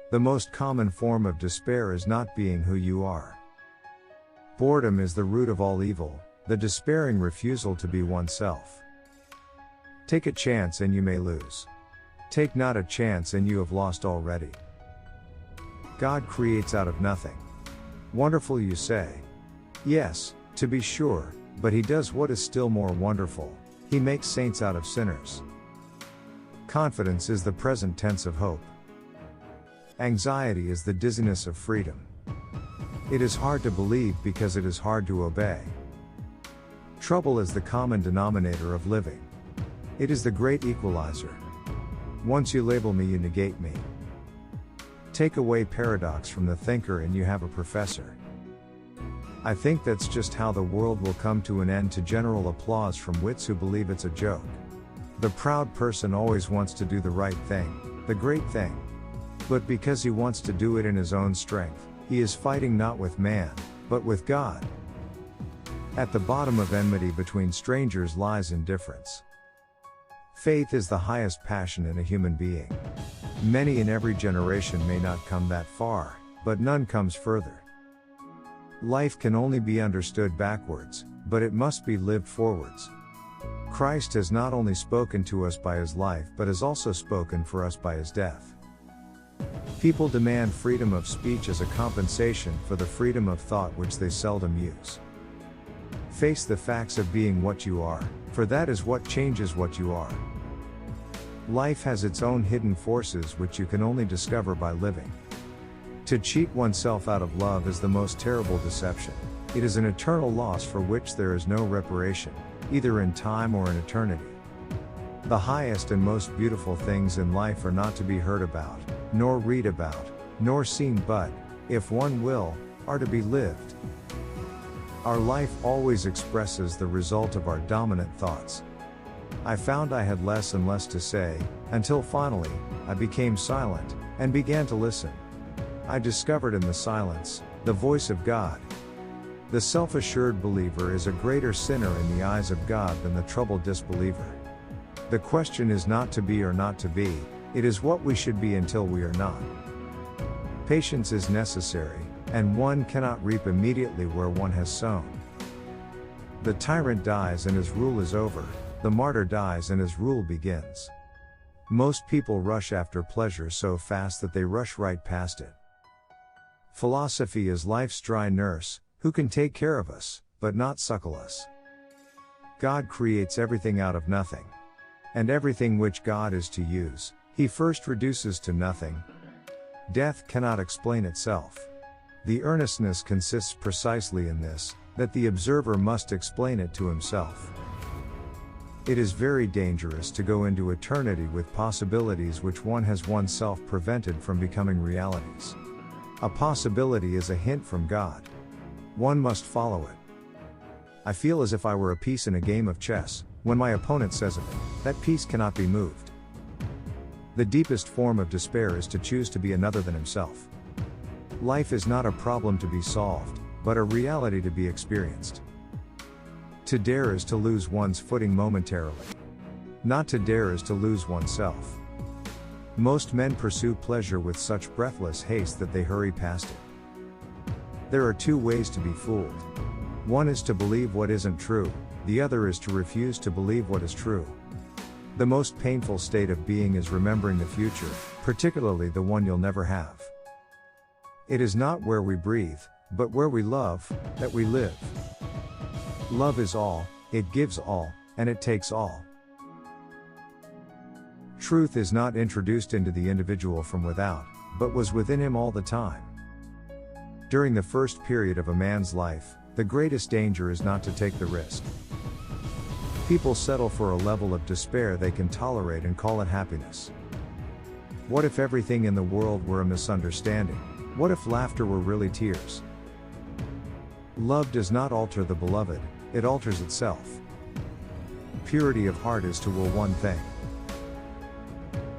The most common form of despair is not being who you are. Boredom is the root of all evil, the despairing refusal to be oneself. Take a chance and you may lose. Take not a chance and you have lost already. God creates out of nothing. Wonderful, you say? Yes, to be sure, but He does what is still more wonderful. He makes saints out of sinners. Confidence is the present tense of hope. Anxiety is the dizziness of freedom. It is hard to believe because it is hard to obey. Trouble is the common denominator of living. It is the great equalizer. Once you label me, you negate me. Take away paradox from the thinker and you have a professor. I think that's just how the world will come to an end, to general applause from wits who believe it's a joke. The proud person always wants to do the right thing, the great thing. But because he wants to do it in his own strength, he is fighting not with man, but with God. At the bottom of enmity between strangers lies indifference. Faith is the highest passion in a human being. Many in every generation may not come that far, but none comes further. Life can only be understood backwards, but it must be lived forwards. Christ has not only spoken to us by His life but has also spoken for us by His death. People demand freedom of speech as a compensation for the freedom of thought which they seldom use. Face the facts of being what you are, for that is what changes what you are. Life has its own hidden forces which you can only discover by living. To cheat oneself out of love is the most terrible deception. It is an eternal loss for which there is no reparation, either in time or in eternity. The highest and most beautiful things in life are not to be heard about, nor read about, nor seen, but, if one will, are to be lived. Our life always expresses the result of our dominant thoughts. I found I had less and less to say, until finally, I became silent, and began to listen. I discovered in the silence, the voice of God. The self-assured believer is a greater sinner in the eyes of God than the troubled disbeliever. The question is not to be or not to be, it is what we should be until we are not. Patience is necessary, and one cannot reap immediately where one has sown. The tyrant dies and his rule is over, the martyr dies and his rule begins. Most people rush after pleasure so fast that they rush right past it. Philosophy is life's dry nurse, who can take care of us, but not suckle us. God creates everything out of nothing. And everything which God is to use, He first reduces to nothing. Death cannot explain itself. The earnestness consists precisely in this, that the observer must explain it to himself. It is very dangerous to go into eternity with possibilities which one has oneself prevented from becoming realities. A possibility is a hint from God. One must follow it. I feel as if I were a piece in a game of chess. When my opponent says of it, that piece cannot be moved. The deepest form of despair is to choose to be another than himself. Life is not a problem to be solved, but a reality to be experienced. To dare is to lose one's footing momentarily. Not to dare is to lose oneself. Most men pursue pleasure with such breathless haste that they hurry past it. There are two ways to be fooled. One is to believe what isn't true, the other is to refuse to believe what is true. The most painful state of being is remembering the future, particularly the one you'll never have. It is not where we breathe, but where we love, that we live. Love is all, it gives all, and it takes all. Truth is not introduced into the individual from without, but was within him all the time. During the first period of a man's life, the greatest danger is not to take the risk. People settle for a level of despair they can tolerate and call it happiness. What if everything in the world were a misunderstanding? What if laughter were really tears? Love does not alter the beloved, it alters itself. Purity of heart is to will one thing.